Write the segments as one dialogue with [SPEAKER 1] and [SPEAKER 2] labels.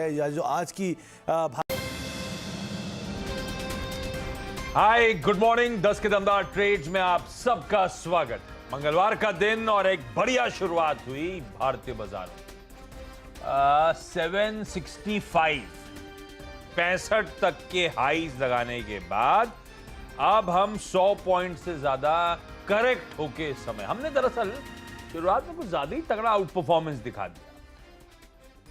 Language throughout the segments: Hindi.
[SPEAKER 1] या जो आज की
[SPEAKER 2] हाय गुड मॉर्निंग 10 के दमदार ट्रेड्स में आप सबका स्वागत। मंगलवार का दिन और एक बढ़िया शुरुआत हुई भारतीय बाजार में। 65 तक के हाईज लगाने के बाद अब हम 100 पॉइंट से ज्यादा करेक्ट होके इस समय हमने दरअसल शुरुआत में कुछ ज्यादा ही तगड़ा आउट परफॉर्मेंस दिखा दिया।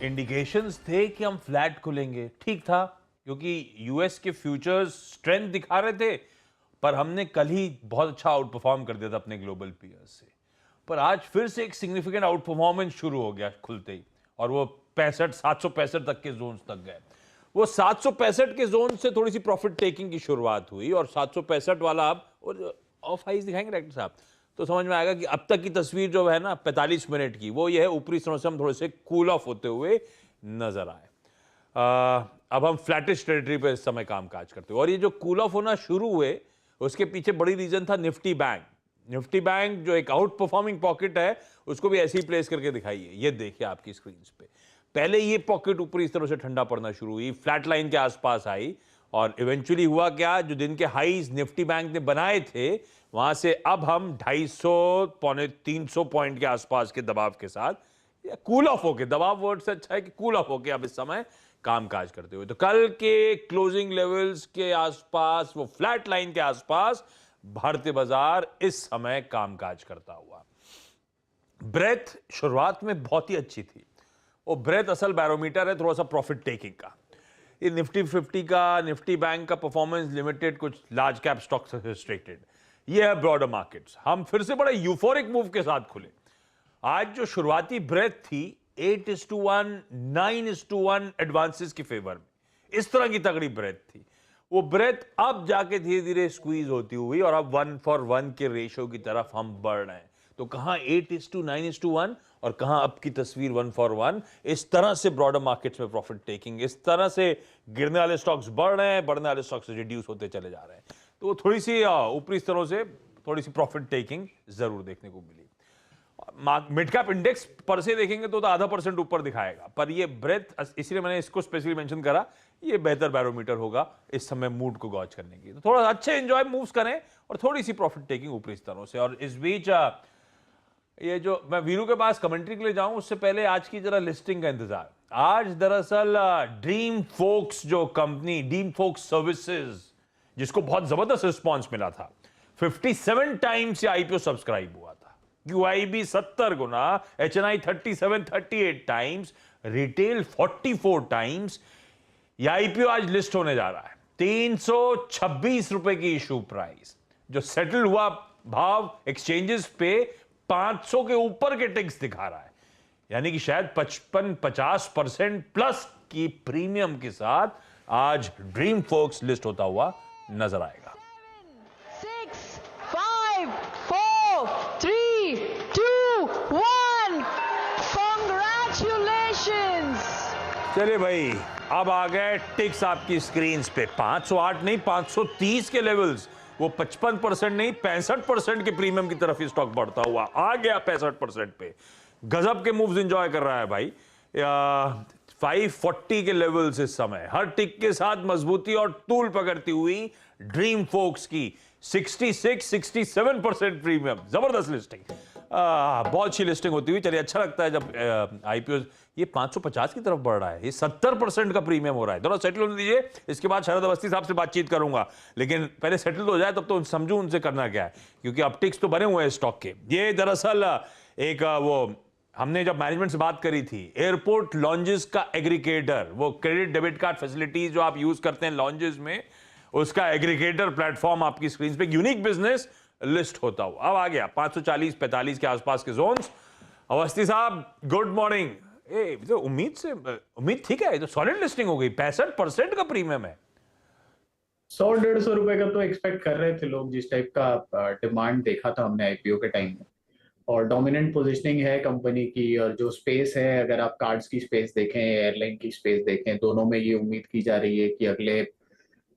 [SPEAKER 2] इंडिकेशंस थे कि हम फ्लैट खुलेंगे, ठीक था, क्योंकि यूएस के फ्यूचर्स स्ट्रेंथ दिखा रहे थे, पर हमने कल ही बहुत अच्छा आउट परफॉर्म कर दिया था अपने ग्लोबल पीयर्स से। पर आज फिर से एक सिग्निफिकेंट आउट परफॉर्मेंस शुरू हो गया खुलते ही, और वो 765 तक के जोन्स तक गए। वो 765 के जोन से थोड़ी सी प्रॉफिट टेकिंग की शुरुआत हुई और 765 वाला अब ऑफ हाइज दिखाएंगे डायरेक्टर साहब, तो समझ में आएगा कि अब तक की तस्वीर जो है ना 45 मिनट की, वो ये है ऊपरी स्तरों से हम थोड़े से कूल ऑफ होते हुए नजर आए। अब हम फ्लैटिश टेरिटरी पे इस समय कामकाज करते हुए, और ये जो कूल ऑफ होना शुरू हुए उसके पीछे बड़ी रीजन था निफ्टी बैंक। निफ्टी बैंक जो एक आउट परफॉर्मिंग पॉकेट है, उसको भी ऐसे ही प्लेस करके दिखाइए। ये देखिए आपकी स्क्रीन पे, पहले ये पॉकेट ऊपरी स्तरों से ठंडा पड़ना शुरू हुई, फ्लैट लाइन के आसपास आई, और इवेंचुअली हुआ क्या, जो दिन के हाईज निफ्टी बैंक ने बनाए थे वहां से अब हम 250 पौने 300 पॉइंट के आसपास के दबाव के साथ, या कूल ऑफ होके, दबाव वर्ड से अच्छा है कि कूल ऑफ होके अब इस समय कामकाज करते हुए। तो कल के क्लोजिंग लेवल्स के आसपास, वो फ्लैट लाइन के आसपास भारतीय बाजार इस समय कामकाज करता हुआ। ब्रेथ शुरुआत में बहुत ही अच्छी थी, वो ब्रेथ असल बैरोमीटर है थोड़ा सा प्रॉफिट टेकिंग का। ये निफ्टी 50 का, निफ्टी बैंक का परफॉर्मेंस लिमिटेड, कुछ लार्ज कैप स्टॉक्स से रिस्ट्रिक्टेड, ये है ब्रॉडर मार्केट्स। हम फिर से बड़े यूफोरिक मूव के साथ खुले। आज जो शुरुआती ब्रेथ थी 8:1, 9:1 एडवांसेस की फेवर में, इस तरह की तगड़ी ब्रेथ थी। वो ब्रेथ अब जाके धीरे धीरे स्क्वीज होती हुई और अब 1:1 के रेशियो की तरफ हम बढ़ रहे हैं। तो कहां 8:9, 9:1 और कहां अब की तस्वीर 1:1। इस तरह से ब्रॉडर मार्केट्स में प्रॉफिट टेकिंग, इस तरह से गिरने वाले स्टॉक्स बढ़ रहे हैं, बढ़ने वाले स्टॉक्स रिड्यूस होते चले जा रहे हैं। तो थोड़ी सी ऊपरी स्तरों से थोड़ी सी प्रॉफिट टेकिंग जरूर देखने को मिली। मिड कैप इंडेक्स पर से देखेंगे तो आधा % ऊपर दिखाएगा, पर ये ब्रेथ, इसलिए मैंने इसको स्पेशली मेंशन करा, ये बेहतर बैरोमीटर होगा इस समय मूड को गॉज करने की। तो थोड़ा अच्छे एंजॉय मूव्स करें और थोड़ी सी प्रॉफिट टेकिंग ऊपरी स्तरों से। और इस बीच ये जो मैं वीरू के पास कमेंट्री के लिए जाऊं, उससे पहले आज की जरा लिस्टिंग का इंतजार। आज दरअसल ड्रीम फोक्स जो कंपनी, ड्रीम फोक्स सर्विसेज, जिसको बहुत जबरदस्त रिस्पॉन्स मिला था, 57 टाइम्स ये आईपीओ सब्सक्राइब हुआ था। QIB 70 गुना, HNI 38 टाइम्स, रिटेल 44 टाइम्स। ये आईपीओ आज लिस्ट होने जा रहा है। 326 रुपए की इशू प्राइस, जो सेटल हुआ भाव एक्सचेंजेस पे 500 के ऊपर के टिक्स दिखा रहा है, यानी कि शायद 55-50% प्लस की प्रीमियम के साथ आज ड्रीम फोक्स लिस्ट होता हुआ नजर आएगा।
[SPEAKER 3] 6, 5, 4, 3, 2, 1. Congratulations!
[SPEAKER 2] चलिए भाई, अब आ गए टिक्स आपकी स्क्रीन पे। 508 नहीं, 530 के लेवल्स, वो 55% नहीं 65% के प्रीमियम की तरफ ये स्टॉक बढ़ता हुआ आ गया 65% पे। गजब के मूव्स एंजॉय कर रहा है भाई। 540 के लेवल्स इस समय, हर टिक के साथ मजबूती और तूल पकड़ती हुई ड्रीम फोक्स की 66-67% प्रीमियम, जबरदस्त लिस्टिंग। बहुत अच्छी लिस्टिंग होती हुई। चलिए, अच्छा लगता है जब आईपीओ ये 550 की तरफ बढ़ रहा है, ये 70% का प्रीमियम हो रहा है। थोड़ा सेटल होने दीजिए, इसके बाद शरद अवस्थी साहब से बातचीत करूंगा, लेकिन पहले सेटल हो जाए तब तो समझूं उनसे करना क्या है, क्योंकि अपटिक्स तो बने हुए हैं स्टॉक के। ये दरअसल एक वो हमने जब मैनेजमेंट से बात करी थी, एयरपोर्ट लॉन्जेस का एग्रीगेटर, वो क्रेडिट डेबिट कार्ड फैसिलिटीज जो आप यूज करते हैं लॉन्जेस में, उसका एग्रीगेटर प्लेटफॉर्म आपकी स्क्रीन पे, यूनिक बिजनेस लिस्ट होता हुआ अब आ गया 540-45 के आसपास के जोन्स। अवस्थी साहब गुड मॉर्निंग। तो उम्मीद ठीक है, तो सॉलिड लिस्टिंग हो गई, 65% का प्रीमियम है।
[SPEAKER 4] 100-150 रुपए का तो एक्सपेक्ट कर रहे थे लोग, जिस टाइप का डिमांड देखा था हमने आईपीओ के टाइम में। और डोमिनेंट पोजीशनिंग है कंपनी की, और जो स्पेस है, अगर आप कार्ड्स की स्पेस देखें, एयरलाइन की स्पेस देखें, दोनों में ये उम्मीद की जा रही है कि अगले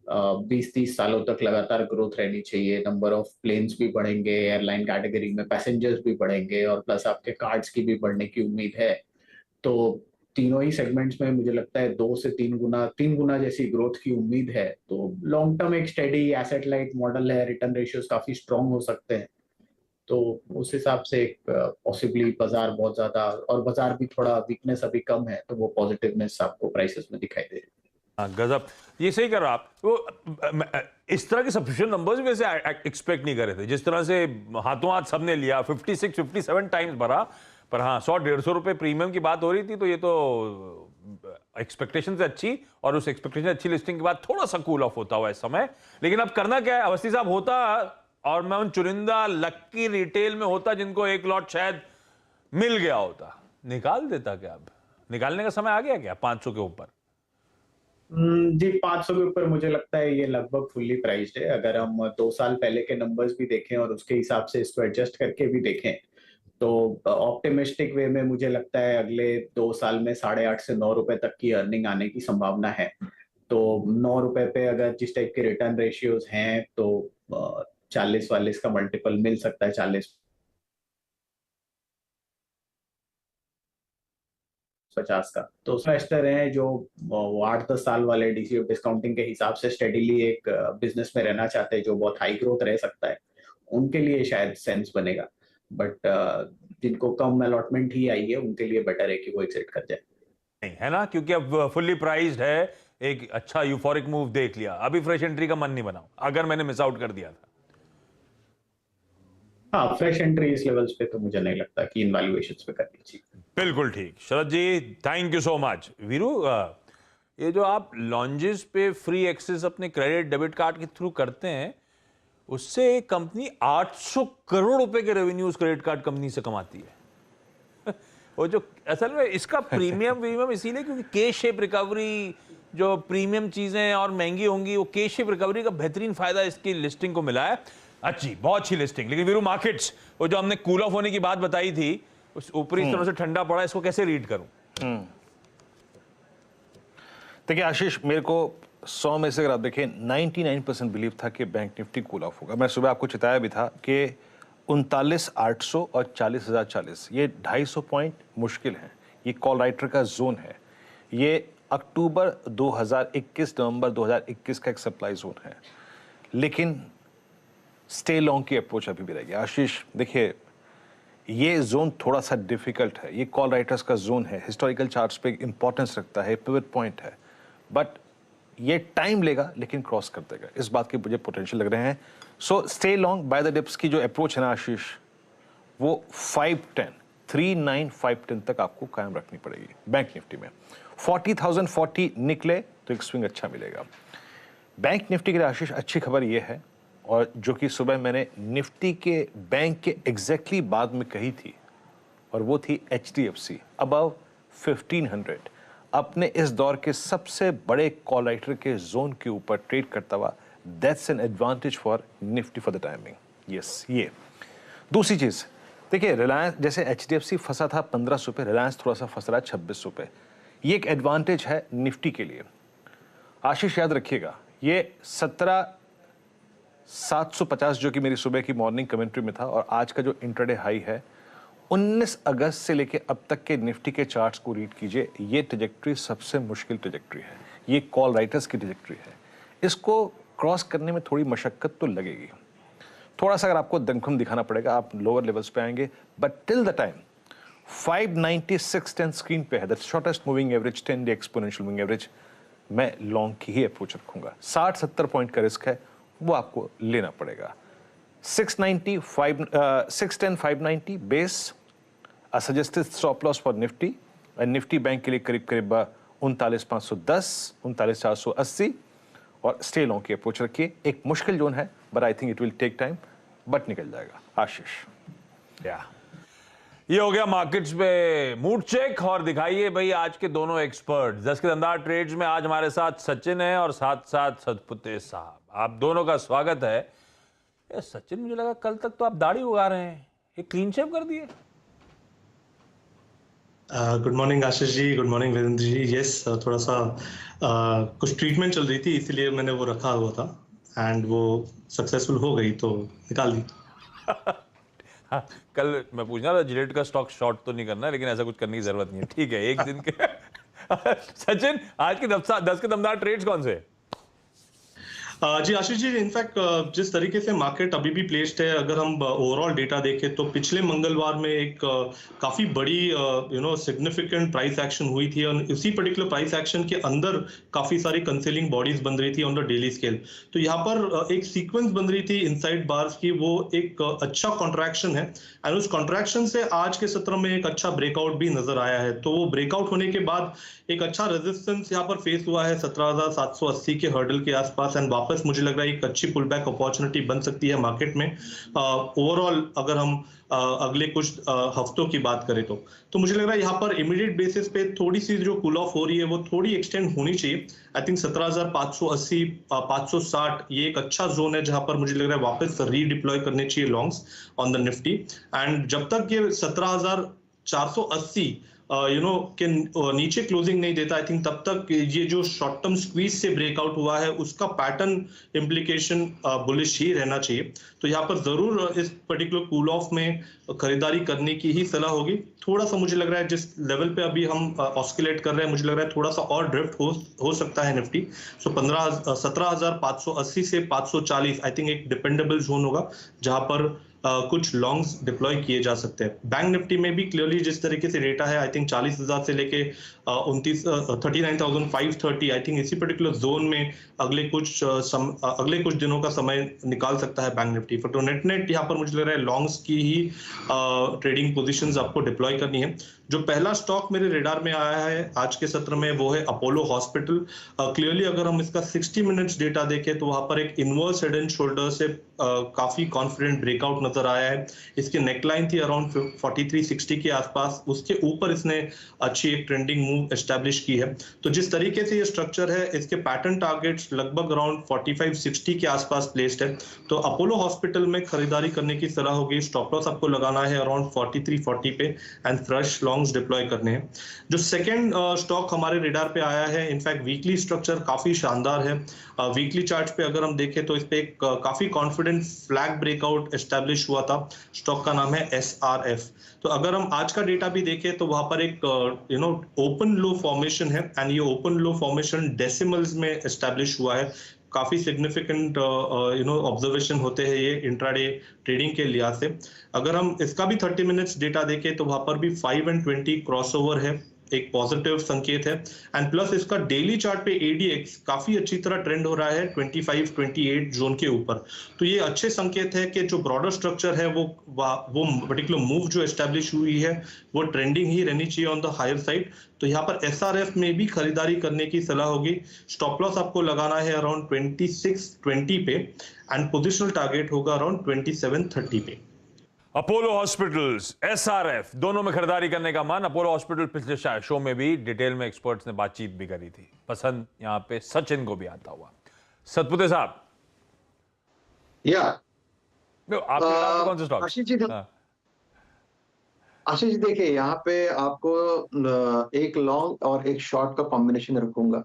[SPEAKER 4] 20-30 सालों तक लगातार ग्रोथ रहनी चाहिए। नंबर ऑफ प्लेन्स भी बढ़ेंगे, एयरलाइन कैटेगरी में पैसेंजर्स भी बढ़ेंगे, और प्लस आपके कार्ड्स की भी बढ़ने की उम्मीद है। तो तीनों ही सेगमेंट्स में मुझे लगता है 2 से 3 गुना जैसी ग्रोथ की उम्मीद है। तो लॉन्ग टर्म एक स्टेडी एसेट लाइट मॉडल है, रिटर्न रेशियोज काफी स्ट्रांग हो सकते हैं। तो उस हिसाब से एक पॉसिबली बाजार बहुत ज्यादा, और बाजार भी थोड़ा वीकनेस अभी कम है, तो वो पॉजिटिवनेस आपको प्राइसेस में दिखाई दे रही है।
[SPEAKER 2] हाँ, गजब। ये सही कर रहा आप। वो इस तरह के सफिशिएंट नंबर्स भी वैसे एक्सपेक्ट नहीं कर रहे थे, जिस तरह से हाथों हाथ सबने लिया, 56 57 टाइम्स भरा। पर हाँ, 100 150 रुपए प्रीमियम की बात हो रही थी, तो ये तो एक्सपेक्टेशन से अच्छी, और उस एक्सपेक्टेशन अच्छी लिस्टिंग के बाद थोड़ा सा कूल ऑफ होता हुआ इस समय। लेकिन अब करना क्या है अवस्थी साहब, होता और मैं उन चुनिंदा लक्की रिटेल में होता जिनको एक लॉट शायद मिल गया होता, निकाल देता क्या? अब निकालने का समय आ गया क्या 500 के ऊपर?
[SPEAKER 4] जी, 500 के ऊपर मुझे लगता है ये लगभग फुल्ली प्राइस्ड है। अगर हम 2 साल पहले के नंबर्स भी देखें और उसके हिसाब से इसको एडजस्ट करके भी देखें, तो ऑप्टिमिस्टिक वे में मुझे लगता है अगले 2 साल में 8.5 से 9 रुपए तक की अर्निंग आने की संभावना है। तो 9 रुपए पे अगर जिस टाइप के रिटर्न रेशियोज हैं, तो 40 का मल्टीपल मिल सकता है, 40 50 का। तो इन्वेस्टर हैं जो वो 8-10 साल वाले डीसीएफ डिस्काउंटिंग के हिसाब से स्टेडीली एक बिजनेस में रहना चाहते हैं जो बहुत हाई ग्रोथ रह सकता है, उनके लिए शायद सेंस बनेगा। बट जिनको कम अलॉटमेंट ही आई है, उनके लिए बेटर है कि वो एग्जिट कर जाए।
[SPEAKER 2] नहीं है ना, क्योंकि अब फुल्ली प्राइस्ड है। एक अच्छा यूफोरिक मूव देख लिया, अभी फ्रेश एंट्री का मन नहीं बना अगर मैंने मिस आउट कर दिया था।
[SPEAKER 4] हाँ, फ्रेश एंट्री इस लेवल्स पे तो मुझे नहीं लगता कि इन वैल्यूएशंस पे करनी चाहिए।
[SPEAKER 2] बिल्कुल ठीक Sharad ji, thank you so much. Veeru, ये जो आप लॉन्जेस पे फ्री एक्सेस अपने क्रेडिट डेबिट कार्ड के थ्रू करते हैं, उससे एक कंपनी 800 करोड़ रुपए के रेवेन्यूज क्रेडिट कार्ड कंपनी से कमाती है। वो जो असल में इसका प्रीमियम इसीलिए क्योंकि के शेप रिकवरी, जो प्रीमियम चीजें और महंगी होंगी, वो के शेप रिकवरी का बेहतरीन फायदा इसकी लिस्टिंग को मिला है। अच्छी, बहुत अच्छी लिस्टिंग। लेकिन वीरू, मार्केट्स, वो जो हमने कूल ऑफ होने की बात बताई थी, उस ऊपरी तरह से ठंडा पड़ा, इसको कैसे रीड करूं?
[SPEAKER 1] देखिए आशीष, मेरे को 100 में से अगर आप देखें 99% बिलीव था कि बैंक निफ्टी कूल ऑफ होगा। मैं सुबह आपको चिताया भी था कि 39,800 और 40,040, ये 250 पॉइंट मुश्किल हैं। ये कॉल राइटर का जोन है। ये अक्टूबर 2021 नवंबर 2021 का एक सप्लाई जोन है। लेकिन स्टे लॉन्ग की अप्रोच अभी भी रहेगी। आशीष देखिए, ये जोन थोड़ा सा डिफिकल्ट है। ये कॉल राइटर्स का जोन है, हिस्टोरिकल चार्ट्स पे इंपॉर्टेंस रखता है, पिवट पॉइंट है, बट ये टाइम लेगा लेकिन क्रॉस कर देगा, इस बात के मुझे पोटेंशियल लग रहे हैं। So stay long by the dips की जो अप्रोच है ना आशीष, वो 39,510 तक आपको कायम रखनी पड़ेगी बैंक निफ्टी में। 40,040 निकले तो एक स्विंग अच्छा मिलेगा। बैंक निफ्टी के लिए आशीष अच्छी खबर ये है, और जो कि सुबह मैंने निफ्टी के बैंक के एग्जैक्टली बाद में कही थी, और वो थी HDFC अबव 1500 अपने इस दौर के सबसे बड़े कॉल राइटर के जोन के ऊपर ट्रेड करता हुआ। That's an advantage for Nifty for the timing. Yes, ये दूसरी चीज देखिए, रिलायंस जैसे HDFC फंसा था 1500 पे, रिलायंस थोड़ा सा फंस रहा है 2600 पे। ये एक एडवांटेज है निफ्टी के लिए। आशीष याद रखिएगा, ये 17,750 जो कि मेरी सुबह की मॉर्निंग कमेंट्री में था, और आज का जो इंट्राडे हाई है 19 अगस्त से लेके अब तक के निफ्टी के चार्ट्स को रीड कीजिए। ये ट्रैजेक्टरी सबसे मुश्किल ट्रैजेक्टरी है, ये कॉल राइटर्स की ट्रैजेक्टरी है। इसको क्रॉस करने में थोड़ी मशक्कत तो लगेगी, थोड़ा सा अगर आपको दमखम दिखाना पड़ेगा, आप लोअर लेवल्स पे आएंगे, but till the time 596.10 screen पे है, the shortest moving average 10 day exponential moving average. मैं लॉन्ग की ही अप्रोच रखूंगा। 60-70 पॉइंट का रिस्क है, वो आपको लेना पड़ेगा। 610-590 base suggested stop loss for Nifty, Nifty bank के लिए करीब करीब 39,510 39,480, और स्टे लॉन्ग की अप्रोच रखिए। एक मुश्किल जोन है, but I think it will take time, but निकल जाएगा। आशीष,
[SPEAKER 2] ये हो गया मार्केट्स पे मूड चेक। और दिखाइए भाई आज के दोनों एक्सपर्ट। 10 के धंधा ट्रेड्स में आज हमारे साथ सचिन है और साथ साथ सतपुते साहब, आप दोनों का स्वागत है। ये सचिन, मुझे लगा कल तक तो आप दाढ़ी उगा रहे हैं, ये क्लीन शेव कर दिए?
[SPEAKER 5] Good morning Ashish ji, good morning Virendra ji. Yes, थोड़ा सा कुछ ट्रीटमेंट चल रही थी, इसीलिए मैंने वो रखा हुआ था, एंड वो सक्सेसफुल हो गई तो निकाल दी।
[SPEAKER 2] हाँ, कल मैं पूछना था जिलेट का स्टॉक शॉर्ट तो नहीं करना, लेकिन ऐसा कुछ करने की जरूरत नहीं है। ठीक है, एक दिन के सचिन, आज के 10 के दमदार ट्रेड्स कौन से?
[SPEAKER 5] जी आशीष जी, इनफैक्ट जिस तरीके से मार्केट अभी भी प्लेस्ड है, अगर हम ओवरऑल डेटा देखें तो पिछले मंगलवार में एक काफी बड़ी सिग्निफिकेंट प्राइस एक्शन हुई थी और इसी पर्टिकुलर प्राइस एक्शन के अंदर काफी सारी कंसेलिंग बॉडीज बन रही थी ऑन द डेली स्केल। तो यहाँ पर एक सीक्वेंस बन रही थी इनसाइड बार्स की, वो एक अच्छा कॉन्ट्रैक्शन है एंड उस कॉन्ट्रैक्शन से आज के सत्र में एक अच्छा ब्रेकआउट भी नजर आया है। तो वो ब्रेकआउट होने के बाद एक अच्छा रेजिस्टेंस यहाँ पर फेस हुआ है 17,780 के हर्डल के आसपास एंड वापस मुझे लग रहा है एक अच्छी पुल बैक अपॉर्चुनिटी बन सकती है मार्केट में। ओवरऑल अगर हम अगले कुछ हफ्तों की बात करें तो मुझे लग रहा है यहाँ पर इमीडिएट बेसिस पे थोड़ी सी जो कूल ऑफ हो रही है वो थोड़ी एक्सटेंड होनी चाहिए। आई थिंक 17,580 560 ये एक अच्छा जोन है जहां पर मुझे लग रहा है वापस रीडिप्लॉय करने चाहिए longs on the Nifty and जब तक ये 17,480 के नीचे क्लोजिंग नहीं देता, आई थिंक तब तक ये जो शॉर्ट टर्म स्क्वीज से ब्रेकआउट हुआ है उसका पैटर्न इम्प्लीकेशन बुलिश ही रहना चाहिए। तो यहाँ पर जरूर इस पर्टिकुलर कूल ऑफ में खरीदारी करने की ही सलाह होगी। थोड़ा सा मुझे लग रहा है जिस लेवल पे अभी हम ऑस्किलेट कर रहे हैं, मुझे लग रहा है थोड़ा सा और ड्रिफ्ट हो सकता है निफ्टी। सो 17,580 से 540 आई थिंक एक डिपेंडेबल जोन होगा जहां पर कुछ लॉन्ग्स डिप्लॉय किए जा सकते हैं। बैंक निफ्टी में भी क्लियरली जिस तरीके से डेटा है, आई थिंक 40,000 से लेके 39,530 आई थिंक इसी पर्टिकुलर जोन में अगले कुछ दिनों का समय निकाल सकता है बैंक निफ्टी। तो नेट यहाँ पर मुझे लग रहा है लॉन्ग्स की ही ट्रेडिंग पोजीशंस आपको डिप्लॉय करनी है। जो पहला स्टॉक मेरे रेडार में आया है आज के सत्र में वो है अपोलो हॉस्पिटल। क्लियरली अगर हम इसका 60 मिनट्स डेटा देखें तो वहां पर एक इनवर्स हेड एंड शोल्डर से काफी कॉन्फिडेंट ब्रेकआउट नजर आया है। इसकी नेकलाइन थी अराउंड 4360 के आसपास, उसके ऊपर इसने अच्छी एक ट्रेंडिंग मूव एस्टैब्लिश की है। तो जिस तरीके से ये स्ट्रक्चर है, इसके पैटर्न टारगेट्स लगभग अराउंड 4560 के आसपास प्लेस्ड है। तो अपोलो हॉस्पिटल में खरीदारी करने की सलाह होगी। स्टॉप लॉस आपको लगाना है अराउंड 4340 पे एंड फ्रेश लॉन्ग्स डिप्लॉय करने हैं। जो सेकंड स्टॉक हमारे रेडार पे आया है, इनफैक्ट वीकली स्ट्रक्चर काफी शानदार है। वीकली चार्ट पे अगर हम देखें तो इस पे एक काफी कॉन्फिडेंट फ्लैग ब्रेकआउट एस्टैब्लिश हुआ था। स्टॉक का नाम है SRF। तो अगर हम आज का डेटा भी देखें तो वहां पर एक ओपन लो फॉर्मेशन है एंड ये ओपन लो फॉर्मेशन डेसिमल्स में एस्टैब्लिश हुआ है। काफी सिग्निफिकेंट ऑब्जर्वेशन होते हैं ये इंट्राडे ट्रेडिंग के लिहाज से। अगर हम इसका भी 30 मिनट्स डेटा देखें तो वहां पर भी 5 and 20 क्रॉसओवर है, एक पॉजिटिव संकेत है एंड प्लस इसका डेली चार्ट पे ADX काफी अच्छी तरह ट्रेंड हो रहा है 25-28 जोन के ऊपर। तो ये अच्छे संकेत है कि जो ब्रॉडर स्ट्रक्चर है वो पर्टिकुलर मूव जो एस्टैब्लिश हुई है वो ट्रेंडिंग ही रहनी चाहिए ऑन द हायर साइड। तो यहाँ पर SRF में भी खरीदारी करने की सलाह होगी। स्टॉप लॉस आपको लगाना है अराउंड 2620 पे एंड पोजिशनल टारगेट होगा अराउंड 2730 पे।
[SPEAKER 2] अपोलो हॉस्पिटल्स, SRF दोनों में खरीदारी करने का मन। अपोलो हॉस्पिटल पिछले शो में भी डिटेल में एक्सपर्ट्स ने बातचीत भी करी थी। पसंद यहां पे सचिन को भी आता हुआ। सतपुते साहब,
[SPEAKER 6] या
[SPEAKER 2] आपके कौन से स्टॉक?
[SPEAKER 6] आशीष जी देखिए, यहाँ पे आपको एक लॉन्ग और एक शॉर्ट का कॉम्बिनेशन रखूंगा।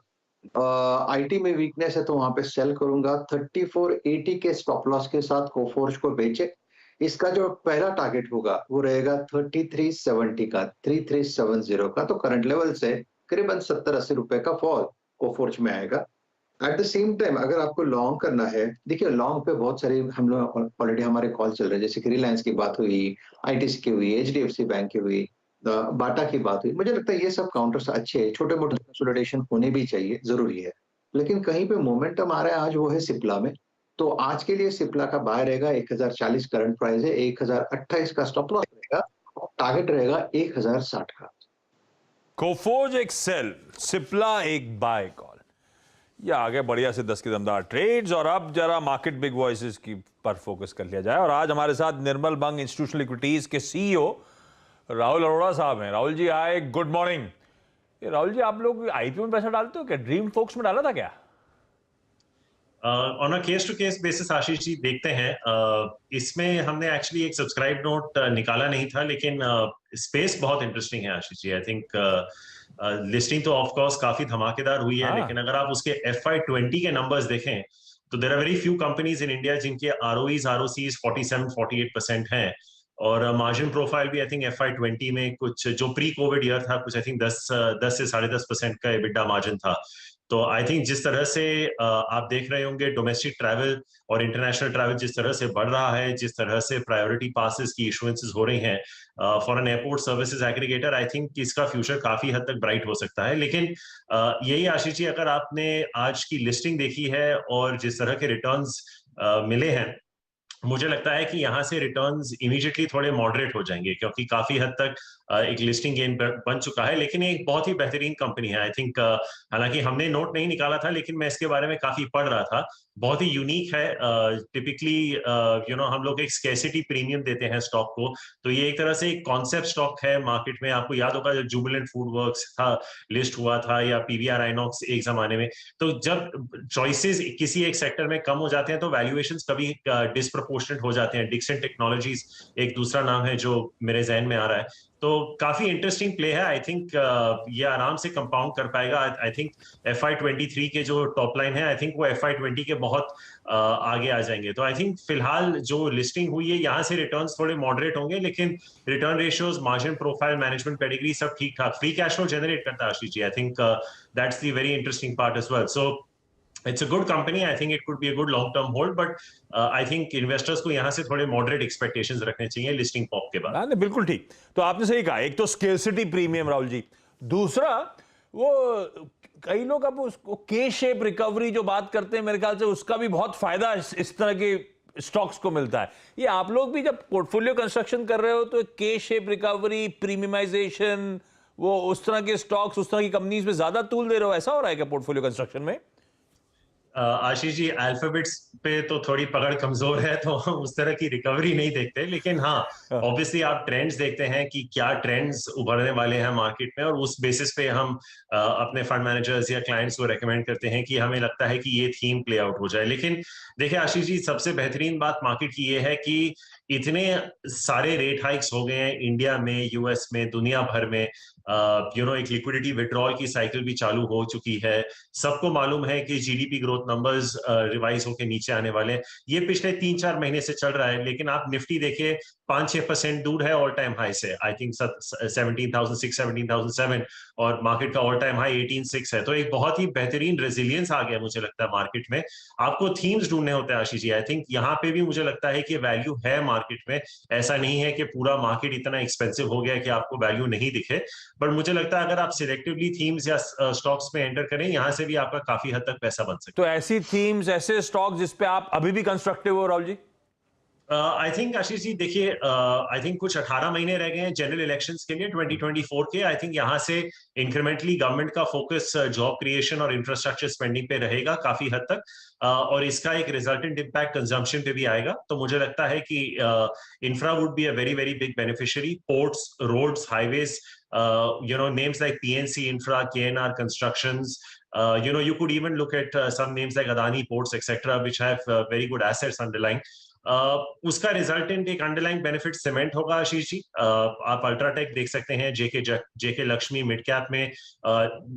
[SPEAKER 6] आईटी में वीकनेस है तो वहां पे सेल करूंगा। 3480 के स्टॉप लॉस के साथ कोफोर्ज को बेचे। इसका जो पहला टारगेट होगा वो रहेगा 3370 का, 3370 का। तो करंट लेवल से करीबन 70-80 रुपए का फॉल कोफोर्ज में आएगा। एट द सेम टाइम अगर आपको लॉन्ग करना है, देखिए लॉन्ग पे बहुत सारे हम लोग ऑलरेडी हमारे कॉल चल रहे हैं, जैसे कि रिलायंस की बात हुई, ITC की हुई, HDFC बैंक की हुई, बाटा की बात हुई। मुझे लगता है ये सब काउंटर्स अच्छे हैं, छोटे मोटे कंसोलिडेशन होने भी चाहिए, जरूरी है। लेकिन कहीं पे मोमेंटम आ रहा है आज, वो है सिप्ला में। तो आज के लिए सिप्ला का बाय रहेगा 1040 करंट प्राइस है, 1028 का स्टॉप लॉस रहेगा, टारगेट रहेगा 1060 का।
[SPEAKER 2] कोफोर्ज एक सेल, सिप्ला एक बाय कॉल। ये आगे बढ़िया से 10 के दमदार ट्रेड्स। और अब जरा मार्केट बिग वॉइसेस की पर फोकस कर लिया जाए। और आज हमारे साथ निर्मल बंग इंस्टीट्यूशनल इक्विटीज के CEO राहुल अरोड़ा साहब हैं। राहुल जी आए, गुड मॉर्निंग। राहुल जी, आप लोग IPO में पैसा डालते हो क्या? ड्रीम फोक्स में डाला था क्या?
[SPEAKER 7] On a case to case basis Ashish ji देखते हैं। इसमें हमने एक्चुअली एक सब्सक्राइब नोट निकाला नहीं था, लेकिन स्पेस बहुत इंटरेस्टिंग है Ashish ji. I think listing तो ऑफ कोर्स काफी धमाकेदार हुई है, लेकिन अगर आप उसके FY20 के नंबर्स देखें तो there are very few companies in India जिनके ROEs ROCs 47-48% हैं। और मार्जिन प्रोफाइल भी आई थिंक FY20 में कुछ जो प्री कोविड ईयर था कुछ आई थिंक 10 से 10.5% का एबिटा मार्जिन था। तो आई थिंक जिस तरह से आप देख रहे होंगे डोमेस्टिक ट्रैवल और इंटरनेशनल ट्रैवल जिस तरह से बढ़ रहा है, जिस तरह से प्रायोरिटी पासेस की इशुएंसेस हो रही हैं for an airport services aggregator, I think इसका फ्यूचर काफी हद तक ब्राइट हो सकता है। लेकिन यही आशीष जी, अगर आपने आज की लिस्टिंग देखी है और जिस तरह के रिटर्न्स मिले हैं, मुझे लगता है कि यहाँ से रिटर्न्स इमीडिएटली थोड़े मॉडरेट हो जाएंगे, क्योंकि काफी हद तक एक लिस्टिंग गेन बन चुका है। लेकिन ये एक बहुत ही बेहतरीन कंपनी है। आई थिंक हालांकि हमने नोट नहीं निकाला था, लेकिन मैं इसके बारे में काफी पढ़ रहा था। बहुत ही यूनिक है। टिपिकली हम लोग एक स्कैर्सिटी प्रीमियम देते हैं स्टॉक को, तो ये एक तरह से एक कॉन्सेप्ट स्टॉक है मार्केट में। आपको याद होगा जब जुबिलेंट फूड वर्क्स था लिस्ट हुआ था, या PVR आइनॉक्स एक जमाने में, तो जब चॉइसेस किसी एक सेक्टर में कम हो जाते हैं तो वैल्यूएशंस कभी डिस्प्रोपोर्शनेट हो जाते हैं। डिक्सन टेक्नोलॉजीज एक दूसरा नाम है जो मेरे जहन में आ रहा है। तो काफी इंटरेस्टिंग प्ले है। आई थिंक ये आराम से कंपाउंड कर पाएगा। आई थिंक FY23 के जो टॉप लाइन है, आई थिंक वो FY20 के बहुत आगे आ जाएंगे। तो आई थिंक फिलहाल जो लिस्टिंग हुई है यहाँ से रिटर्न्स थोड़े मॉडरेट होंगे, लेकिन return ratios, margin profile, management pedigree सब ठीक ठाक, फ्री कैश फ्लो जनरेट करता है Ashish ji. I think that's the very interesting part as well. So it's a good company. I think it could be a good long term hold, but I think investors को यहाँ से थोड़े moderate expectations रखने चाहिए लिस्टिंग पॉप के बाद।
[SPEAKER 2] नहीं, बिल्कुल ठीक। तो आपने सही कहा, एक तो स्केर्सिटी प्रीमियम राहुल जी, दूसरा वो कई लोग अब उसको के शेप रिकवरी जो बात करते हैं, मेरे ख्याल से उसका भी बहुत फायदा इस तरह के स्टॉक्स को मिलता है। ये आप लोग भी जब पोर्टफोलियो कंस्ट्रक्शन कर रहे हो तो के शेप रिकवरी, प्रीमियमाइजेशन, वो उस तरह के स्टॉक्स, उस तरह की कंपनीज में ज्यादा तूल दे रहे हो, ऐसा हो रहा है क्या पोर्टफोलियो कंस्ट्रक्शन में?
[SPEAKER 7] आशीष जी, अल्फाबेट्स पे तो थोड़ी पकड़ कमजोर है, तो हम उस तरह की रिकवरी नहीं देखते। लेकिन हाँ, ऑब्वियसली आप ट्रेंड्स देखते हैं कि क्या ट्रेंड्स उभरने वाले हैं मार्केट में, और उस बेसिस पे हम अपने फंड मैनेजर्स या क्लाइंट्स को रेकमेंड करते हैं कि हमें लगता है कि ये थीम प्ले आउट हो जाए। लेकिन देखिए आशीष जी, सबसे बेहतरीन बात मार्केट की ये है कि इतने सारे रेट हाइक्स हो गए हैं इंडिया में, US में, दुनिया भर में। एक लिक्विडिटी विड्रॉल की साइकिल भी चालू हो चुकी है। सबको मालूम है कि GDP ग्रोथ नंबर्स रिवाइज होकर नीचे आने वाले हैं। ये पिछले 3-4 महीने से चल रहा है, लेकिन आप निफ्टी देखिए 5-6% दूर है ऑल टाइम हाई से। आई थिंक 17,600 17,007, और मार्केट का ऑल टाइम हाई 18,600 है। तो एक बहुत ही बेहतरीन रेजिलियंस आ गया मुझे लगता है मार्केट में। आपको थीम्स ढूंढने होते हैं आशीष जी। आई थिंक यहाँ पे भी मुझे लगता है कि वैल्यू है मार्केट में। ऐसा नहीं है कि पूरा मार्केट इतना एक्सपेंसिव हो गया कि आपको वैल्यू नहीं दिखे, बट मुझे लगता है अगर आप सिलेक्टिवली थीम्स या स्टॉक्स में एंटर करें, यहां से भी आपका काफी हद तक पैसा बन सकता है।
[SPEAKER 2] तो ऐसी थीम्स, ऐसे स्टॉक जिस पे आप अभी भी कंस्ट्रक्टिव हो राहुल जी?
[SPEAKER 7] आई थिंक आशीष जी देखिए, आई थिंक कुछ 18 महीने रह गए हैं जनरल इलेक्शंस के लिए 2024 के। आई थिंक यहाँ से इंक्रीमेंटली गवर्नमेंट का फोकस जॉब क्रिएशन और इंफ्रास्ट्रक्चर स्पेंडिंग पे रहेगा काफी हद तक, और इसका एक रिजल्टेंट इम्पैक्ट कंजम्पशन पे भी आएगा। तो मुझे लगता है कि infra would be a very very big beneficiary. Ports, roads, highways, names like PNC Infra, KNR Constructions, you could even look at some names like Adani Ports, etc., which have very good assets underlying. उसका रिजल्टेंट एक अंडरलाइंग बेनिफिट सीमेंट होगा आशीष जी। आप अल्ट्राटेक देख सकते हैं, जेके लक्ष्मी मिड कैप में,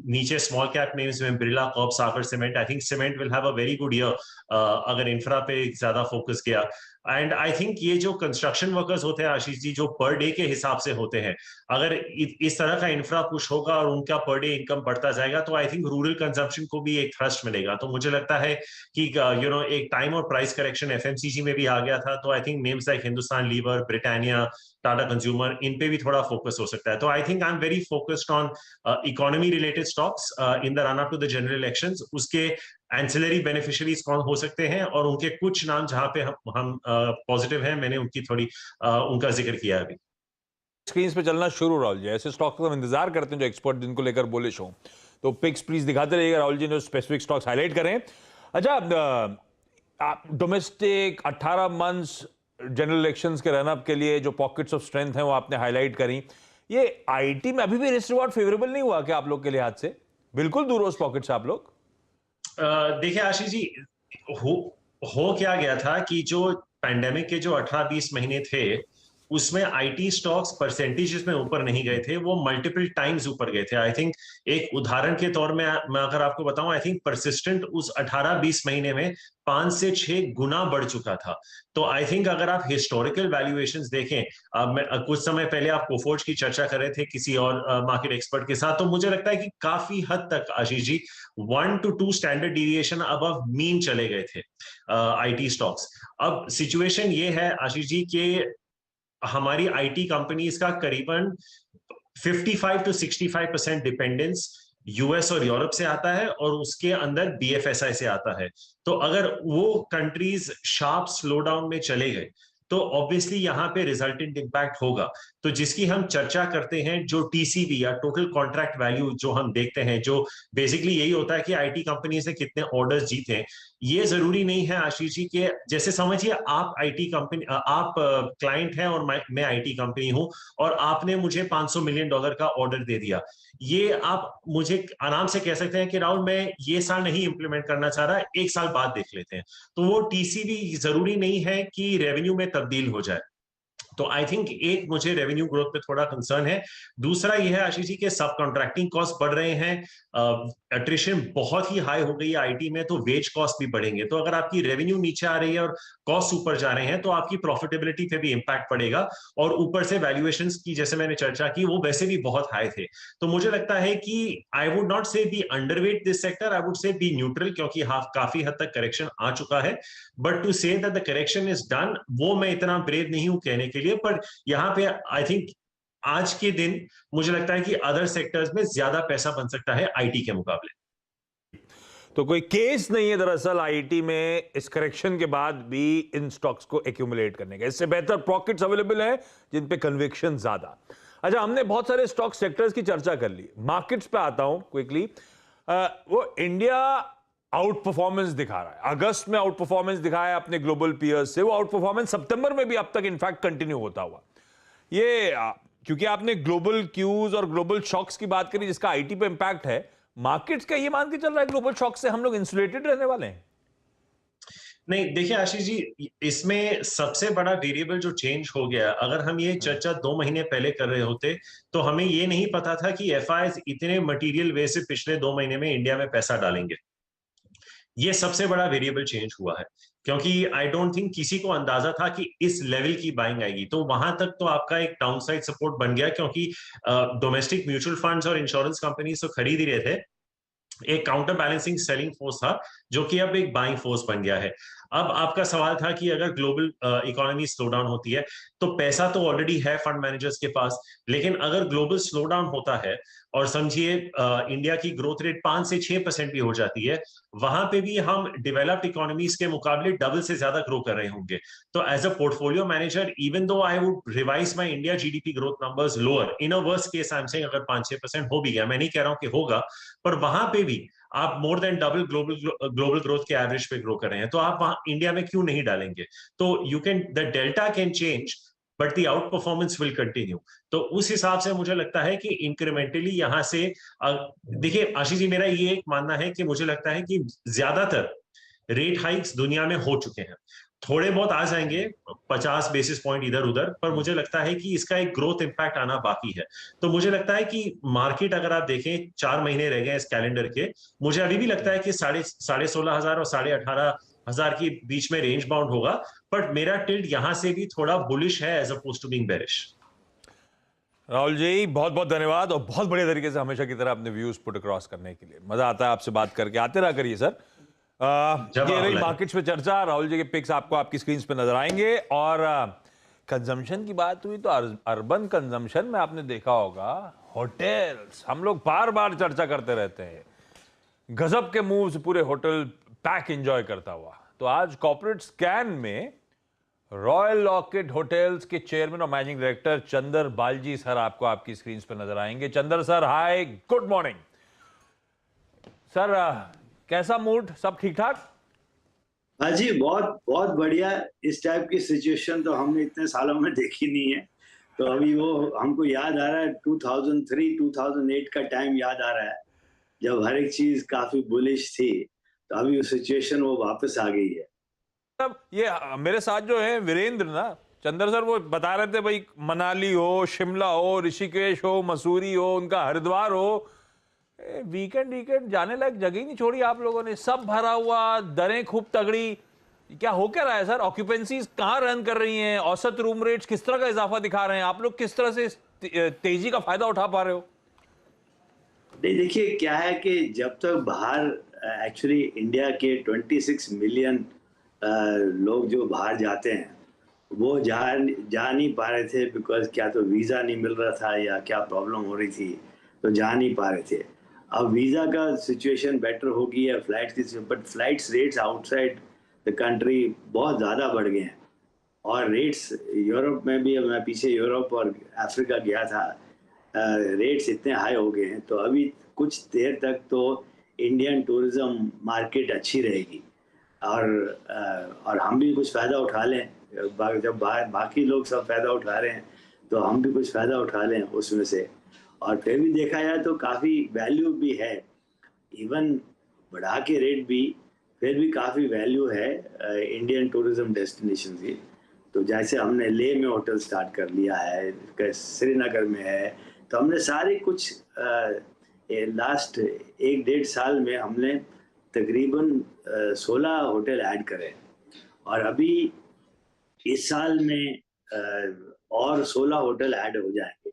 [SPEAKER 7] नीचे स्मॉल कैप नेम्स में Birla Corp, Sagar cement. I think cement will have a very good year अगर इंफ्रा पे ज्यादा फोकस किया। एंड आई थिंक ये जो कंस्ट्रक्शन वर्कर्स होते हैं आशीष जी, जो पर डे के हिसाब से होते हैं, अगर इस तरह का इंफ्रा पुश होगा और उनका पर डे इनकम बढ़ता जाएगा, तो आई थिंक रूरल कंजम्पशन को भी एक थ्रस्ट मिलेगा। तो मुझे लगता है कि एक टाइम और प्राइस करेक्शन FMCG में भी आ गया था, तो I think names like Hindustan Lever, Britannia, Tata Consumer, इन पे भी थोड़ा फोकस हो सकता है। तो I think I am very focused on economy related stocks in the run up to the general elections. उसके एंसिलरी बेनिफिशियरीज कौन हो सकते हैं, और उनके कुछ नाम जहां पे हम पॉजिटिव हैं, मैंने उनकी थोड़ी उनका जिक्र किया अभी।
[SPEAKER 2] स्क्रीन पे चलना शुरू राहुल जी, ऐसे स्टॉक का हम इंतजार करते हैं जो एक्सपर्ट जिनको लेकर बुलिश हो। तो पिक्स प्लीज दिखाते रहिएगा राहुल जी ने, स्पेसिफिक स्टॉक्स हाईलाइट करें। अच्छा, डोमेस्टिक 18 मंथ्स जनरल इलेक्शंस के रनअप के लिए जो पॉकेट्स ऑफ स्ट्रेंथ हैं वो आपने हाईलाइट करी। ये आईटी में अभी भी रिस्क रिवॉर्ड फेवरेबल नहीं हुआ क्या आप लोग के लिहाज से? बिल्कुल दूर हो पॉकेट से आप लोग।
[SPEAKER 7] देखिए आशीष जी, हो क्या गया था कि जो पैंडेमिक के जो 18-20 महीने थे, उसमें आईटी स्टॉक्स परसेंटेजेस में ऊपर नहीं गए थे, वो मल्टीपल टाइम्स ऊपर गए थे। आई थिंक एक उदाहरण के तौर में मैं अगर आपको बताऊं, आई थिंक परसिस्टेंट उस 18-20 महीने में 5 से 6 गुना बढ़ चुका था। तो आई थिंक अगर आप हिस्टोरिकल वैल्यूएशंस देखें, कुछ समय पहले आप कोफोर्ज की चर्चा कर रहे थे किसी और मार्केट एक्सपर्ट के साथ, तो मुझे लगता है कि काफी हद तक Ashish ji 1 to 2 standard deviation above mean चले गए थे आईटी स्टॉक्स। अब सिचुएशन ये है आशीष जी कि हमारी आईटी कंपनीज का करीबन 55 to 65% डिपेंडेंस यूएस और यूरोप से आता है और उसके अंदर बीएफएसआई से आता है। तो अगर वो कंट्रीज शार्प स्लो डाउन में चले गए तो ऑब्वियसली यहाँ पे रिजल्टेंट इंपैक्ट होगा। तो जिसकी हम चर्चा करते हैं, जो टीसीवी या टोटल कॉन्ट्रैक्ट वैल्यू जो हम देखते हैं, जो बेसिकली यही होता है कि आईटी कंपनी से कितने ऑर्डर्स जीते, ये जरूरी नहीं है आशीष जी के जैसे समझिए आप आईटी कंपनी, आप क्लाइंट हैं और मैं आईटी कंपनी हूं और आपने मुझे $500 मिलियन का ऑर्डर दे दिया। ये आप मुझे आराम से कह सकते हैं कि राहुल मैं ये साल नहीं इंप्लीमेंट करना चाह रहा, 1 साल बाद देख लेते हैं। तो वो टीसीवी जरूरी नहीं है कि रेवेन्यू में तब्दील हो जाए। तो आई थिंक एक मुझे रेवेन्यू ग्रोथ पे थोड़ा कंसर्न है। दूसरा यह है आशीष जी के सब कॉन्ट्रैक्टिंग कॉस्ट बढ़ रहे हैं, अट्रिशन बहुत ही हाई हो गई है आईटी में, तो वेज कॉस्ट भी बढ़ेंगे। तो अगर आपकी रेवेन्यू नीचे आ रही है और कॉस्ट ऊपर जा रहे हैं तो आपकी प्रॉफिटेबिलिटी पे भी इंपैक्ट पड़ेगा। और ऊपर से वैल्यूएशंस की जैसे मैंने चर्चा की वो वैसे भी बहुत हाई थे। तो मुझे लगता है कि I would not say be underweight this sector, I would say be neutral, क्योंकि काफी हद तक करेक्शन आ चुका है। But to say that the correction is done, वो मैं इतना ब्रेव नहीं हूं कहने के लिए। पर यहाँ पे आई थिंक आज के दिन मुझे लगता है कि अदर सेक्टर्स में ज्यादा पैसा बन सकता है आईटी के मुकाबले।
[SPEAKER 2] तो कोई केस नहीं है दरअसल आईटी में इस करेक्शन के बाद भी इन स्टॉक्स को एक्यूमुलेट करने का। इससे बेहतर पॉकेट्स अवेलेबल है जिन पे कन्विक्शन ज्यादा। अच्छा, हमने बहुत सारे स्टॉक सेक्टर्स की चर्चा कर ली, मार्केट्स पे आता हूं क्विकली। वो इंडिया आउट परफॉर्मेंस दिखा रहा है, अगस्त में आउट परफॉर्मेंस दिखाया अपने ग्लोबल पीयर्स से, वो आउट परफॉर्मेंस सितंबर में भी अब तक इनफैक्ट कंटिन्यू होता हुआ। ये क्योंकि आपने ग्लोबल क्यूज और ग्लोबल शॉक्स की बात करी जिसका आईटी पे इंपैक्ट है, मार्केट्स का ये मान के चल रहा है ग्लोबल शॉक से हम लोग इंसुलेटेड रहने वाले हैं?
[SPEAKER 7] नहीं, देखिए आशीष जी, इसमें सबसे बड़ा वेरिएबल जो चेंज हो गया, अगर हम ये चर्चा 2 महीने पहले कर रहे होते तो हमें ये नहीं पता था कि एफआईज इतने मटेरियल वे से पिछले 2 महीने में इंडिया में पैसा डालेंगे। ये सबसे बड़ा वेरिएबल चेंज हुआ है, क्योंकि आई डोंट थिंक किसी को अंदाजा था कि इस लेवल की बाइंग आएगी। तो वहां तक तो आपका एक डाउनसाइड सपोर्ट बन गया, क्योंकि डोमेस्टिक म्यूचुअल फंड्स और इंश्योरेंस कंपनीज तो खरीद ही रहे थे। एक काउंटर बैलेंसिंग सेलिंग फोर्स था जो कि अब एक बाइंग फोर्स बन गया है। अब आपका सवाल था कि अगर ग्लोबल इकोनॉमी स्लो डाउन होती है तो पैसा तो ऑलरेडी है फंड मैनेजर्स के पास, लेकिन अगर ग्लोबल स्लो डाउन होता है और समझिए इंडिया की ग्रोथ रेट 5 से 6% भी हो जाती है, वहां पे भी हम डेवलप्ड इकोनॉमीज के मुकाबले डबल से ज्यादा ग्रो कर रहे होंगे। तो as a portfolio manager, even though I would revise my India GDP growth numbers lower, in a worst case I am saying अगर 5-6% हो भी गया, मैं नहीं कह रहा हूं कि होगा, पर वहां पे भी आप more than double global growth के एवरेज पे ग्रो कर रहे हैं, तो आप वहां इंडिया में क्यों नहीं डालेंगे? तो you can, the delta can change but the out performance will continue. तो उस हिसाब से मुझे लगता है कि इंक्रीमेंटली यहां से देखिए आशीष जी, मेरा ये एक मानना है कि मुझे लगता है कि ज्यादातर रेट हाइक्स दुनिया में हो चुके हैं। थोड़े बहुत आ जाएंगे 50 बेसिस पॉइंट इधर उधर, पर मुझे लगता है कि इसका एक ग्रोथ इंपैक्ट आना बाकी है। तो मुझे लगता है कि मार्केट अगर आप देखें 4 महीने रह गए इस कैलेंडर के, मुझे अभी भी लगता है कि 16,500 और 18,500 के बीच में रेंज बाउंड होगा। बट मेरा टिल्ट यहां से भी थोड़ा बुलिश है as opposed to being bearish.
[SPEAKER 2] Rahul ji, बहुत बहुत धन्यवाद और बहुत बढ़िया तरीके से हमेशा की तरह अपने व्यूज पुट अक्रॉस करने के लिए। मजा आता है आपसे बात करके, आते रहा करिए सर। ये रही मार्केट्स पे चर्चा, राहुल जी के पिक्स आपको आपकी स्क्रीन पे नजर आएंगे। और कंजम्पशन की बात हुई तो अर्बन कंजम्पशन में आपने देखा होगा होटल्स, हम लोग बार बार चर्चा करते रहते हैं, गजब के मूव्स, पूरे होटल पैक एंजॉय करता हुआ। तो आज कॉर्पोरेट स्कैन में रॉयल लॉकेट होटल्स के चेयरमैन और managing director Chander Baljee sir आपको आपकी स्क्रीन पे नजर आएंगे। Chander sir, hi, good morning sir. कैसा मूड, सब ठीक ठाक?
[SPEAKER 8] हाँ जी, बहुत बहुत बढ़िया। इस टाइप की सिचुएशन तो हमने इतने सालों में देखी नहीं है। तो अभी वो हमको याद आ रहा है 2003-2008 का टाइम याद आ रहा है, जब हर एक चीज काफी बुलिश थी। तो अभी वो सिचुएशन वो वापस आ गई है।
[SPEAKER 2] तब ये मेरे साथ जो है वीरेंद्र ना, चंद्र सर वो बता रहे थे भाई, मनाली हो, शिमला हो, ऋषिकेश हो, मसूरी हो, उनका हरिद्वार हो, वीकेंड जाने लायक जगह ही नहीं छोड़ी आप लोगों ने, सब भरा हुआ, दरें खूब तगड़ी। क्या हो क्या रहा है सर? ऑक्यूपेंसीज कहाँ रन कर रही हैं? औसत रूम रेट्स किस तरह का इजाफा दिखा रहे हैं? आप लोग किस तरह से इस तेजी का फायदा उठा पा रहे हो?
[SPEAKER 8] नहीं, देखिए क्या है कि जब तक बाहर एक्चुअली इंडिया के 26 मिलियन लोग जो बाहर जाते हैं वो जा नहीं पा रहे थे, बिकॉज क्या तो वीज़ा नहीं मिल रहा था या क्या प्रॉब्लम हो रही थी, तो जा नहीं पा रहे थे। अब वीज़ा का सिचुएशन बेटर हो गई है, फ्लाइट्स की, but flights rates outside the country बहुत ज़्यादा बढ़ गए हैं। और रेट्स यूरोप में भी, मैं पीछे यूरोप और अफ्रीका गया था, रेट्स इतने हाई हो गए हैं। तो अभी कुछ देर तक तो इंडियन टूरिज्म मार्केट अच्छी रहेगी और हम भी कुछ फ़ायदा उठा लें। जब बाकी लोग सब फ़ायदा उठा रहे हैं तो हम भी कुछ फ़ायदा उठा लें उसमें से। और फिर भी देखा जाए तो काफ़ी वैल्यू भी है, इवन बढ़ा के रेट भी, फिर भी काफ़ी वैल्यू है इंडियन टूरिज्म डेस्टिनेशन की। तो जैसे हमने लेह में होटल स्टार्ट कर लिया है, श्रीनगर में है, तो हमने सारे कुछ लास्ट 1-1.5 साल में हमने तकरीबन 16 होटल ऐड करे और अभी इस साल में और 16 होटल ऐड हो जाएंगे।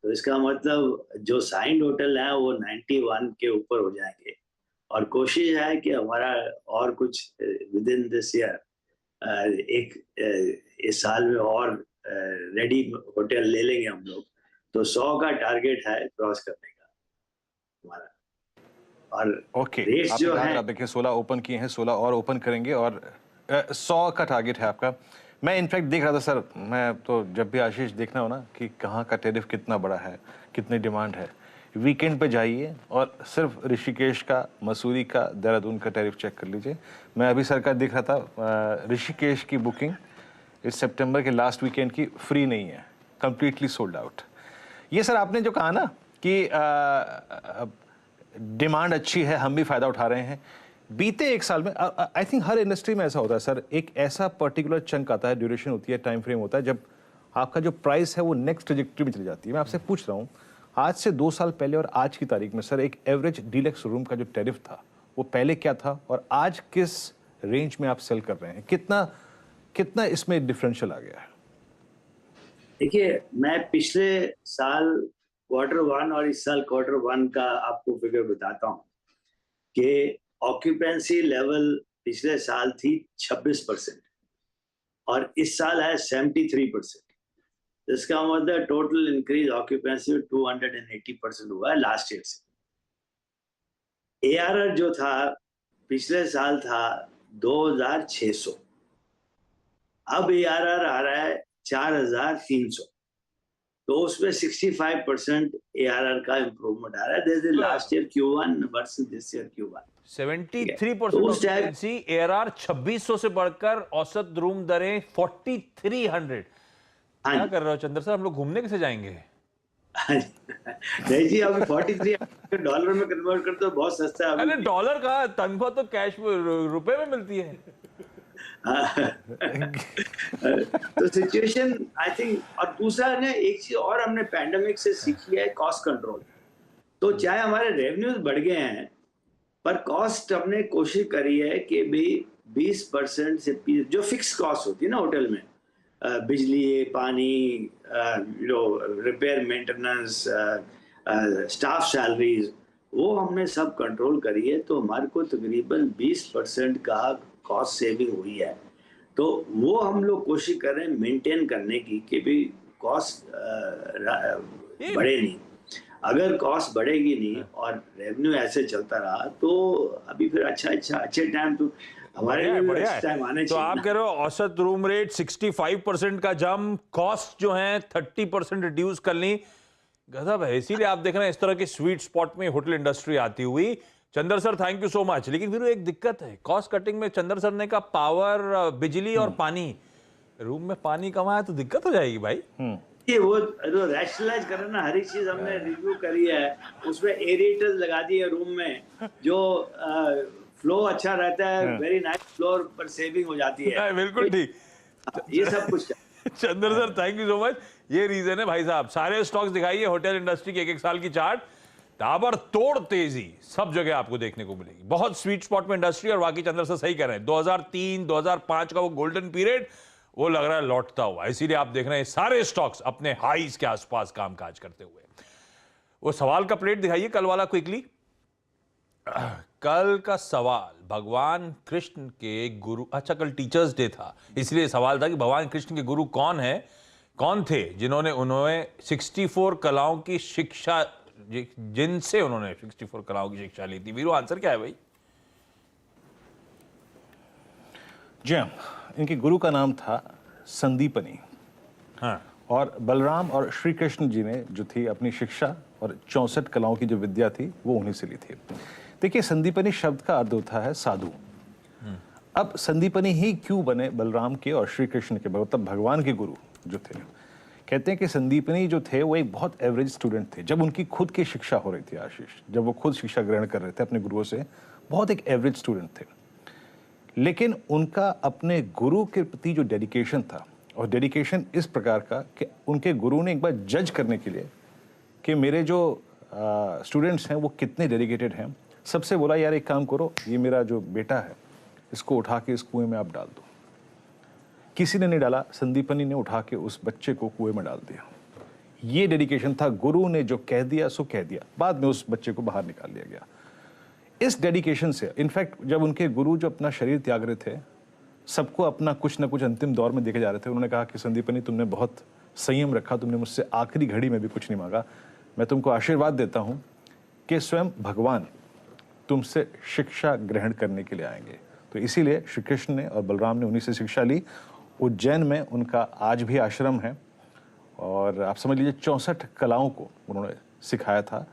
[SPEAKER 8] तो इसका मतलब जो साइंड होटल है वो 91 के ऊपर हो जाएंगे और कोशिश है कि हमारा और कुछ विद इन दिस ईयर इस साल में और रेडी होटल ले लेंगे हम लोग। तो 100 का टारगेट है क्रॉस करने का हमारा। और
[SPEAKER 1] ओके,
[SPEAKER 8] रेट्स जो है,
[SPEAKER 1] आप देखिए 16 ओपन किए हैं, 16 और ओपन करेंगे और 100 का टारगेट है आपका। मैं इनफैक्ट देख रहा था सर, मैं तो जब भी आशीष देखना हो ना कि कहाँ का टैरिफ कितना बड़ा है, कितनी डिमांड है, वीकेंड पे जाइए और सिर्फ ऋषिकेश का, मसूरी का, देहरादून का टैरिफ चेक कर लीजिए। मैं अभी सर का देख रहा था, ऋषिकेश की बुकिंग इस सितंबर के लास्ट वीकेंड की फ्री नहीं है, कंप्लीटली सोल्ड आउट। ये सर आपने जो कहा ना कि डिमांड अच्छी है, हम भी फ़ायदा उठा रहे हैं। बीते 1 साल में आई थिंक हर इंडस्ट्री में ऐसा होता है सर, एक ऐसा पर्टिकुलर चंक आता है, ड्यूरेशन होती है, टाइम फ्रेम होता है, जब आपका जो प्राइस है वो नेक्स्ट ट्रेजेक्टरी में चली जाती है। मैं आपसे पूछ रहा हूँ, आज से 2 साल पहले और आज की तारीख में सर एक एवरेज डीलक्स रूम का जो टैरिफ था वो पहले क्या था और आज किस रेंज में आप सेल कर रहे हैं? कितना इसमें डिफरेंशियल आ गया है?
[SPEAKER 8] देखिए मैं पिछले साल Q1 और इस साल Q1 का आपको फिगर बताता हूँ कि ऑक्यूपेंसी लेवल पिछले साल थी 26% और इस साल है 73%। इसका मतलब टोटल इंक्रीज ऑक्यूपेंसी 280% हुआ है लास्ट ईयर से। ARR जो था पिछले साल था 2600, अब ARR आ रहा है 4300, तो उसमें 65% ARR का इम्प्रूवमेंट आ रहा है। This is last year Q1 versus this year Q1।
[SPEAKER 2] 73% occupancy, ARR 2600 से बढ़कर औसत रूम दरें 4300। क्या कर रहे हो चंद्र सर? हम लोग घूमने कैसे जाएंगे?
[SPEAKER 8] नहीं जी, अभी 43 डॉलर में कन्वर्ट करते हो बहुत सस्ता है।
[SPEAKER 2] अरे डॉलर का तनख्वाह तो कैश रुपए में मिलती है।
[SPEAKER 8] तो सिचुएशन आई थिंक, और दूसरा ने एक चीज और हमने पैंडेमिक से सीखी है, कॉस्ट कंट्रोल। तो चाहे हमारे रेवेन्यूज बढ़ गए हैं पर कॉस्ट हमने कोशिश करी है कि भाई 20% से जो फिक्स कॉस्ट होती है ना होटल में, बिजली, पानी, रिपेयर, मेंटेनेंस, स्टाफ सैलरीज, वो हमने सब कंट्रोल करी है। तो हमारे को तकरीबन 20% का कॉस्ट सेविंग हुई है। तो वो हम लोग कोशिश कर रहे हैं मेंटेन करने की कि भी कॉस्ट बढ़े नहीं। अगर कॉस्ट बढ़ेगी नहीं और रेवेन्यू ऐसे चलता रहा तो अभी फिर अच्छे टाइम तो हमारे टाइम आने चाहिए।
[SPEAKER 2] तो आप कह रहे हो औसत रूम रेट 65% का जंप, कॉस्ट जो है 30% रिड्यूस कर ली, गजब है। इसीलिए आप देख रहे हैं इस तरह के स्वीट स्पॉट में होटल इंडस्ट्री आती हुई। Chandra sir thank you so much. लेकिन फिर एक दिक्कत है कॉस्ट कटिंग में, चंद्र सर ने कहा पावर, बिजली और पानी, रूम में पानी कम आया तो दिक्कत हो जाएगी भाई।
[SPEAKER 8] ये वो रैशनलाइज करना ना, हर एक चीज हमने रिव्यू करी है, उसमें एरिएटर्स लगा दिए रूम में, जो फ्लो अच्छा रहता है, वेरी नाइस फ्लोर पर सेविंग हो जाती है।
[SPEAKER 2] बिल्कुल ठीक।
[SPEAKER 8] ये सब कुछ
[SPEAKER 2] Chandra sir thank you so much. ये रीजन है भाई साहब, सारे स्टॉक्स दिखाइए होटल इंडस्ट्री के एक साल की चार्ट, ताबड़तोड़ तेजी सब जगह आपको देखने को मिलेगी। बहुत स्वीट स्पॉट में इंडस्ट्री, और बाकी चंद्र सर सही कह रहे हैं, 2003 2005 का वो गोल्डन पीरियड वो लग रहा है लौटता हुआ, इसीलिए आप देख रहे हैं सारे स्टॉक्स अपने हाईज के आसपास कामकाज करते हुए। वो सवाल का प्लेट दिखाइए कल वाला क्विकली। कल का सवाल भगवान कृष्ण के गुरु, अच्छा कल टीचर्स डे था इसलिए सवाल था कि भगवान कृष्ण के गुरु कौन थे जिन्होंने 64 कलाओं की शिक्षा, जिनसे उन्होंने 64 कलाओं की शिक्षा ली थी। वीरू आंसर क्या है भाई?
[SPEAKER 1] जी हाँ, इनके गुरु का नाम था संदीपनी।
[SPEAKER 2] हाँ,
[SPEAKER 1] और बलराम और श्री कृष्ण जी ने जो थी अपनी शिक्षा और 64 कलाओं की जो विद्या थी वो उन्हीं से ली थी। देखिए, संदीपनी शब्द का अर्थ होता है साधु। अब संदीपनी ही क्यों बने बलराम के और श्री कृष्ण के, मतलब भगवान के गुरु जो थे? कहते हैं कि संदीपनी जो थे वो एक बहुत एवरेज स्टूडेंट थे। जब उनकी खुद की शिक्षा हो रही थी आशीष, जब वो खुद शिक्षा ग्रहण कर रहे थे अपने गुरुओं से, बहुत एक एवरेज स्टूडेंट थे। लेकिन उनका अपने गुरु के प्रति जो डेडिकेशन था, और डेडिकेशन इस प्रकार का कि उनके गुरु ने एक बार जज करने के लिए कि मेरे जो स्टूडेंट्स हैं वो कितने डेडिकेटेड हैं, सबसे बोला यार एक काम करो, ये मेरा जो बेटा है इसको उठा के इस कुएं में आप डाल दो। किसी ने नहीं डाला, संदीपनी ने उठा के उस बच्चे को कुएं में डाल दिया। ये डेडिकेशन था, गुरु ने जो कह दिया सो कह दिया। बाद में उस बच्चे को बाहर निकाल लिया गया। इस डेडिकेशन से, इनफैक्ट जब उनके गुरु जो अपना शरीर त्याग रहे थे, सबको अपना कुछ ना कुछ अंतिम दौर में देखे जा रहे थे, उन्होंने कहा कि संदीपनी तुमने बहुत संयम रखा, तुमने मुझसे आखिरी घड़ी में भी कुछ नहीं मांगा, मैं तुमको आशीर्वाद देता हूँ कि स्वयं भगवान तुमसे शिक्षा ग्रहण करने के लिए आएंगे। तो इसीलिए श्री कृष्ण ने और बलराम ने उन्हीं से शिक्षा ली। उज्जैन में उनका आज भी आश्रम है, और आप समझ लीजिए 64 कलाओं को उन्होंने सिखाया था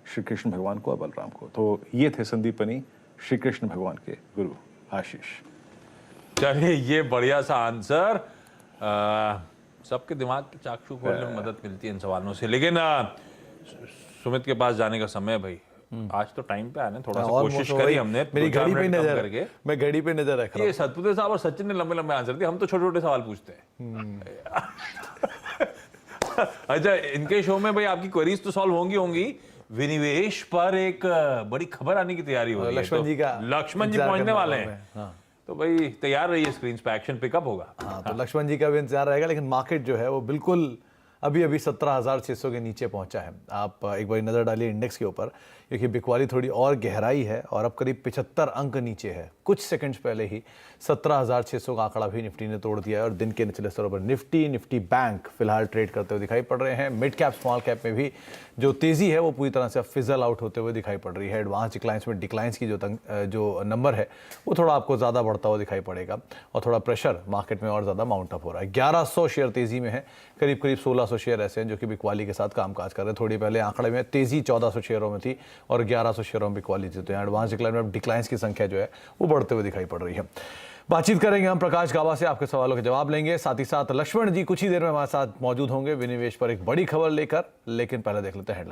[SPEAKER 1] श्री कृष्ण भगवान को और बलराम को। तो ये थे संदीपनी श्री कृष्ण भगवान के गुरु। आशीष,
[SPEAKER 2] चलिए ये बढ़िया सा आंसर, सबके दिमाग की चाक्षु खोलने में मदद मिलती है इन सवालों से। लेकिन सुमित के पास जाने का समय है भाई, आज तो टाइम पे आने, थोड़ा सा कोशिश करी हमने,
[SPEAKER 9] मेरी घड़ी पे नजर
[SPEAKER 2] करके
[SPEAKER 9] मैं घड़ी पे नजर रख रहा हूं।
[SPEAKER 2] ये सतपुते साहब और सचिन ने लंबे लंबे आंसर दिए, हम तो छोटे छोटे सवाल पूछते हैं। अच्छा, इनके शो में भाई आपकी क्वेरीज तो सॉल्व होंगी। विनिवेश पर एक बड़ी खबर आने की तैयारी हो रही है, लक्ष्मण जी पहुंचने वाले हैं। तो भाई तैयार रहिए, स्क्रीन पे एक्शन पिकअप होगा।
[SPEAKER 9] हाँ, तो लक्ष्मण जी का भी इंतजार रहेगा। लेकिन मार्केट जो है वो बिल्कुल अभी 17,600 के नीचे पहुंचा है। आप एक बार नजर डालिए इंडेक्स के ऊपर, क्योंकि बिकवाली थोड़ी और गहराई है और अब करीब 75 अंक नीचे है। कुछ सेकंड्स पहले ही 17,600 का आंकड़ा भी निफ्टी ने तोड़ दिया है, और दिन के निचले स्तरों पर निफ्टी बैंक फिलहाल ट्रेड करते हुए दिखाई पड़ रहे हैं। मिड कैप स्मॉल कैप में भी जो तेजी है वो पूरी तरह से फिजल आउट होते हुए दिखाई पड़ रही है। एडवांस डिक्लाइंस में डिक्लाइंस की जो नंबर है वो थोड़ा आपको ज़्यादा बढ़ता हुआ दिखाई पड़ेगा, और थोड़ा प्रेशर मार्केट में और ज़्यादा माउंट अप हो रहा है। 1100 शेयर तेजी में है, करीब 1600 शेयर ऐसे हैं जो कि बिकवाली के साथ कामकाज कर रहे हैं। थोड़ी पहले आंकड़े में तेजी 1400 शेयरों में थी और 1100 शेयरों में बिकवाली थी। तो यहाँ एडवांस डिक्लाइन में डिक्लाइंस की संख्या जो है वो बढ़ते हुए दिखाई पड़ रही है। बातचीत करेंगे हम प्रकाश गाबा से, आपके सवालों के जवाब लेंगे। साथ ही साथ लक्ष्मण जी कुछ ही देर में हमारे साथ मौजूद होंगे विनिवेश पर एक बड़ी खबर लेकर। लेकिन पहले देख लेते हैं हेडलाइन।